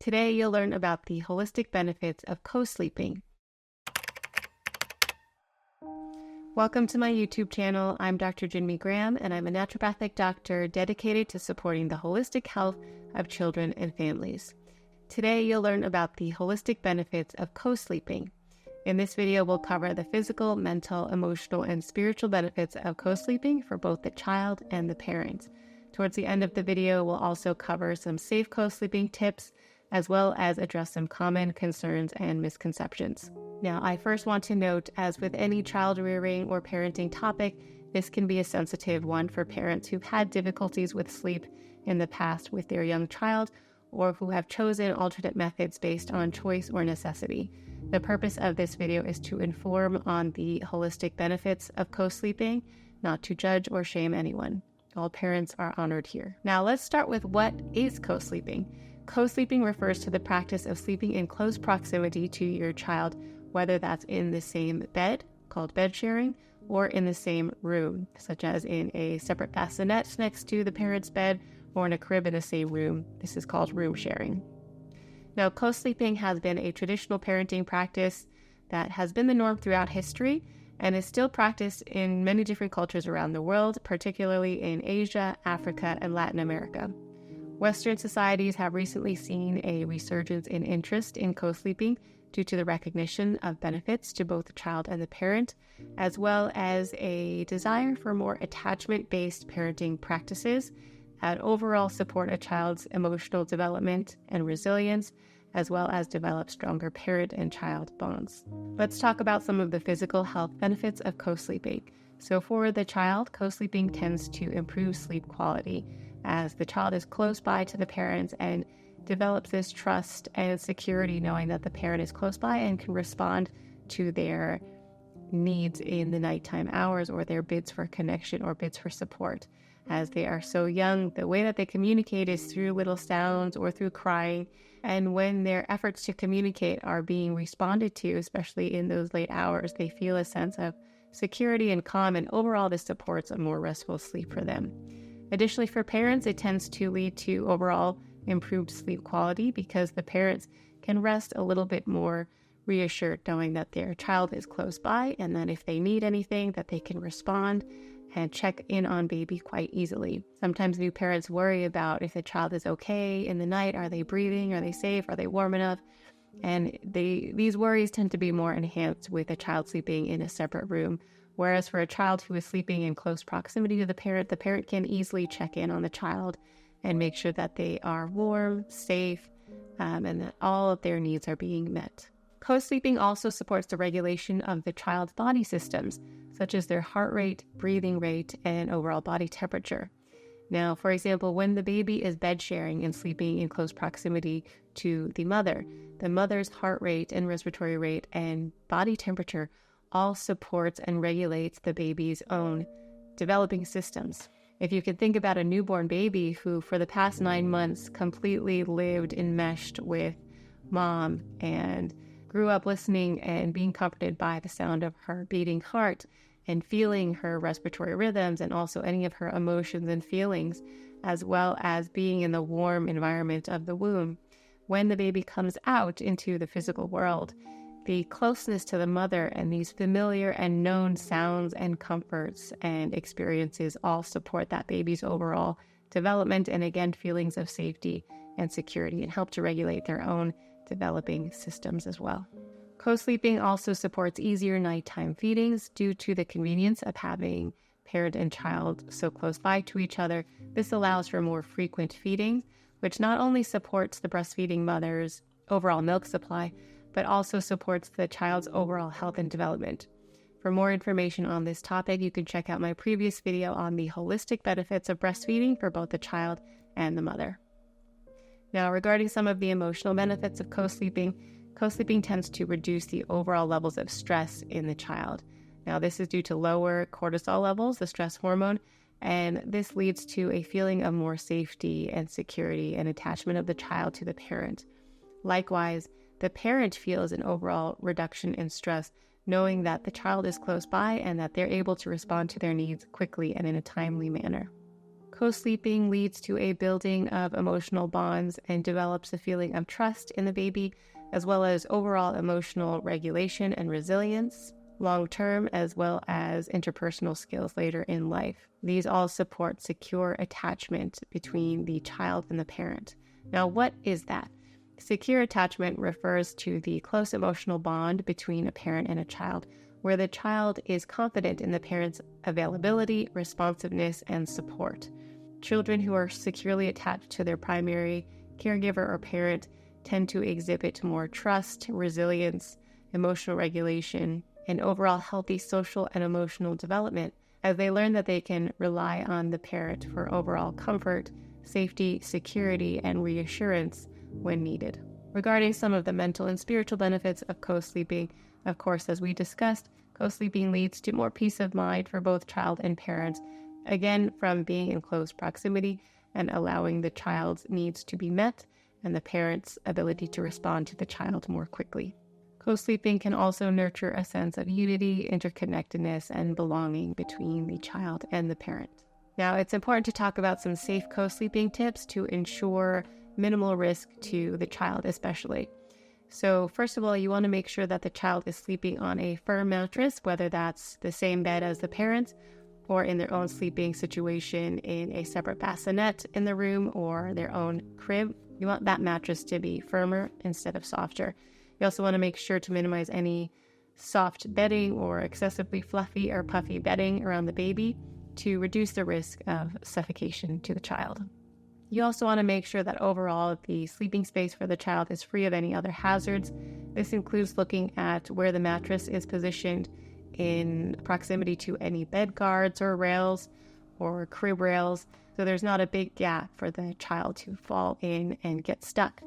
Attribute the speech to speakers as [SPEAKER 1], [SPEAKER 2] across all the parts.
[SPEAKER 1] Today, you'll learn about the holistic benefits of co-sleeping. Welcome to my YouTube channel. I'm Dr. Jinmee Graham, and I'm a naturopathic doctor dedicated to supporting the holistic health of children and families. Today, you'll learn about the holistic benefits of co-sleeping. In this video, we'll cover the physical, mental, emotional, and spiritual benefits of co-sleeping for both the child and the parent. Towards the end of the video, we'll also cover some safe co-sleeping tips, as well as address some common concerns and misconceptions. Now, I first want to note, as with any child rearing or parenting topic, this can be a sensitive one for parents who've had difficulties with sleep in the past with their young child, or who have chosen alternate methods based on choice or necessity. The purpose of this video is to inform on the holistic benefits of co-sleeping, not to judge or shame anyone. All parents are honored here. Now, let's start with what is co-sleeping. Co-sleeping refers to the practice of sleeping in close proximity to your child, whether that's in the same bed, called bed sharing, or in the same room, such as in a separate bassinet next to the parent's bed, or in a crib in the same room. This is called room sharing. Now, co-sleeping has been a traditional parenting practice that has been the norm throughout history and is still practiced in many different cultures around the world, particularly in Asia, Africa, and Latin America. Western societies have recently seen a resurgence in interest in co-sleeping due to the recognition of benefits to both the child and the parent, as well as a desire for more attachment-based parenting practices that overall support a child's emotional development and resilience, as well as develop stronger parent and child bonds. Let's talk about some of the physical health benefits of co-sleeping. So for the child, co-sleeping tends to improve sleep quality, as the child is close by to the parents and develops this trust and security knowing that the parent is close by and can respond to their needs in the nighttime hours or their bids for connection or bids for support. As they are so young, the way that they communicate is through little sounds or through crying. And when their efforts to communicate are being responded to, especially in those late hours, they feel a sense of security and calm, and overall this supports a more restful sleep for them. Additionally, for parents, it tends to lead to overall improved sleep quality because the parents can rest a little bit more reassured knowing that their child is close by and that if they need anything that they can respond and check in on baby quite easily. Sometimes new parents worry about if the child is okay in the night. Are they breathing? Are they safe? Are they warm enough? And these worries tend to be more enhanced with a child sleeping in a separate room. Whereas for a child who is sleeping in close proximity to the parent can easily check in on the child and make sure that they are warm, safe, and that all of their needs are being met. Co-sleeping also supports the regulation of the child's body systems, such as their heart rate, breathing rate, and overall body temperature. Now, for example, when the baby is bed sharing and sleeping in close proximity to the mother's heart rate and respiratory rate and body temperature all supports and regulates the baby's own developing systems. If you can think about a newborn baby who for the past 9 months completely lived enmeshed with mom and grew up listening and being comforted by the sound of her beating heart and feeling her respiratory rhythms and also any of her emotions and feelings, as well as being in the warm environment of the womb. When the baby comes out into the physical world, the closeness to the mother and these familiar and known sounds and comforts and experiences all support that baby's overall development and, again, feelings of safety and security and help to regulate their own developing systems as well. Co-sleeping also supports easier nighttime feedings due to the convenience of having parent and child so close by to each other. This allows for more frequent feeding, which not only supports the breastfeeding mother's overall milk supply, but also supports the child's overall health and development. For more information on this topic, you can check out my previous video on the holistic benefits of breastfeeding for both the child and the mother. Now, regarding some of the emotional benefits of co-sleeping tends to reduce the overall levels of stress in the child. Now, this is due to lower cortisol levels, the stress hormone, and this leads to a feeling of more safety and security and attachment of the child to the parent. Likewise, the parent feels an overall reduction in stress, knowing that the child is close by and that they're able to respond to their needs quickly and in a timely manner. Co-sleeping leads to a building of emotional bonds and develops a feeling of trust in the baby, as well as overall emotional regulation and resilience, long-term as well as interpersonal skills later in life. These all support secure attachment between the child and the parent. Now, what is that? Secure attachment refers to the close emotional bond between a parent and a child, where the child is confident in the parent's availability, responsiveness, and support. Children who are securely attached to their primary caregiver or parent tend to exhibit more trust, resilience, emotional regulation, and overall healthy social and emotional development, as they learn that they can rely on the parent for overall comfort, safety, security, and reassurance when needed. Regarding some of the mental and spiritual benefits of co-sleeping, of course, as we discussed, co-sleeping leads to more peace of mind for both child and parents, again, from being in close proximity and allowing the child's needs to be met and the parent's ability to respond to the child more quickly. Co-sleeping can also nurture a sense of unity, interconnectedness, and belonging between the child and the parent. Now, it's important to talk about some safe co-sleeping tips to ensure minimal risk to the child especially. So first of all, you want to make sure that the child is sleeping on a firm mattress, whether that's the same bed as the parents or in their own sleeping situation in a separate bassinet in the room or their own crib. You want that mattress to be firmer instead of softer. You also want to make sure to minimize any soft bedding or excessively fluffy or puffy bedding around the baby to reduce the risk of suffocation to the child. You also want to make sure that overall the sleeping space for the child is free of any other hazards. This includes looking at where the mattress is positioned in proximity to any bed guards or rails or crib rails, so there's not a big gap for the child to fall in and get stuck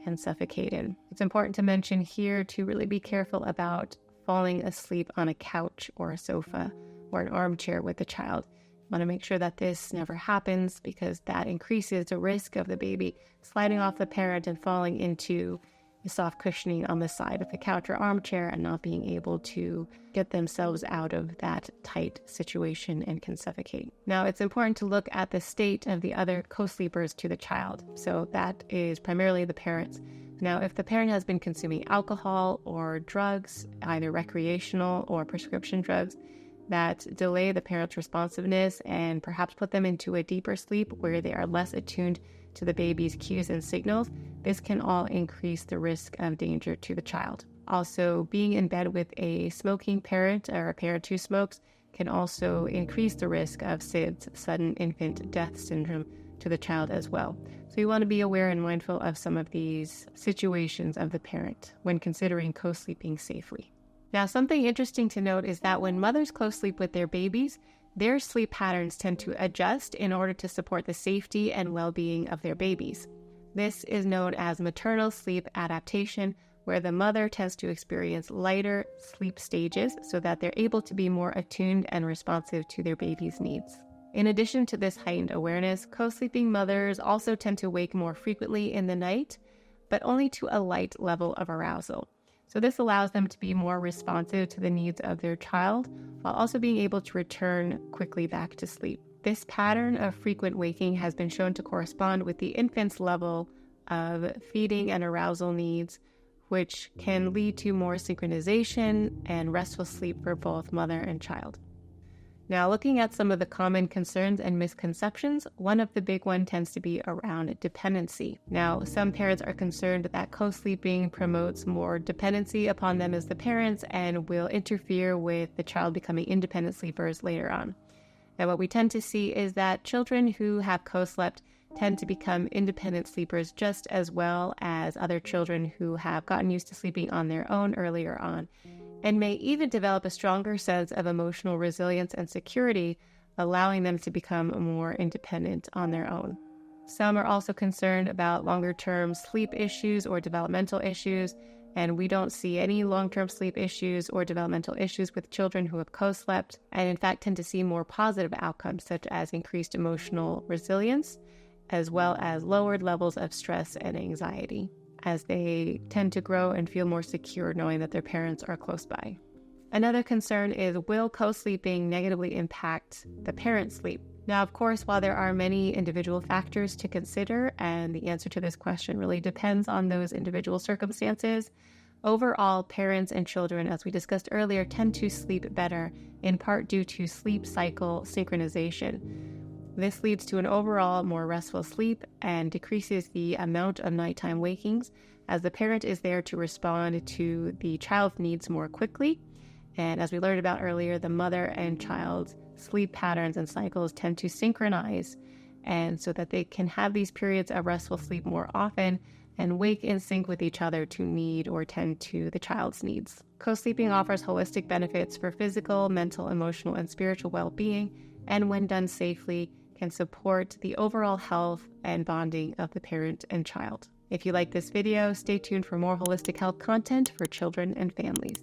[SPEAKER 1] and suffocate in. It's important to mention here to really be careful about falling asleep on a couch or a sofa or an armchair with the child. You want to make sure that this never happens because that increases the risk of the baby sliding off the parent and falling into the soft cushioning on the side of the couch or armchair and not being able to get themselves out of that tight situation and can suffocate. Now, it's important to look at the state of the other co-sleepers to the child. So that is primarily the parents. Now, if the parent has been consuming alcohol or drugs, either recreational or prescription drugs, that delay the parent's responsiveness and perhaps put them into a deeper sleep where they are less attuned to the baby's cues and signals, this can all increase the risk of danger to the child. Also, being in bed with a smoking parent or a parent who smokes can also increase the risk of SIDS, sudden infant death syndrome, to the child as well. So you want to be aware and mindful of some of these situations of the parent when considering co-sleeping safely. Now, something interesting to note is that when mothers co-sleep with their babies, their sleep patterns tend to adjust in order to support the safety and well-being of their babies. This is known as maternal sleep adaptation, where the mother tends to experience lighter sleep stages so that they're able to be more attuned and responsive to their baby's needs. In addition to this heightened awareness, co-sleeping mothers also tend to wake more frequently in the night, but only to a light level of arousal. So this allows them to be more responsive to the needs of their child, while also being able to return quickly back to sleep. This pattern of frequent waking has been shown to correspond with the infant's level of feeding and arousal needs, which can lead to more synchronization and restful sleep for both mother and child. Now, looking at some of the common concerns and misconceptions, one of the big one tends to be around dependency. Now, some parents are concerned that co-sleeping promotes more dependency upon them as the parents and will interfere with the child becoming independent sleepers later on. And what we tend to see is that children who have co-slept tend to become independent sleepers just as well as other children who have gotten used to sleeping on their own earlier on, and may even develop a stronger sense of emotional resilience and security, allowing them to become more independent on their own. Some are also concerned about longer-term sleep issues or developmental issues, and we don't see any long-term sleep issues or developmental issues with children who have co-slept, and in fact tend to see more positive outcomes such as increased emotional resilience, as well as lowered levels of stress and anxiety, as they tend to grow and feel more secure knowing that their parents are close by. Another concern is, will co-sleeping negatively impact the parent's sleep? Now, of course, while there are many individual factors to consider, and the answer to this question really depends on those individual circumstances, overall, parents and children, as we discussed earlier, tend to sleep better, in part due to sleep cycle synchronization. This leads to an overall more restful sleep and decreases the amount of nighttime wakings, as the parent is there to respond to the child's needs more quickly. And as we learned about earlier, the mother and child's sleep patterns and cycles tend to synchronize, and so that they can have these periods of restful sleep more often and wake in sync with each other to meet or tend to the child's needs. Co-sleeping offers holistic benefits for physical, mental, emotional, and spiritual well-being, and when done safely, can support the overall health and bonding of the parent and child. If you like this video, stay tuned for more holistic health content for children and families.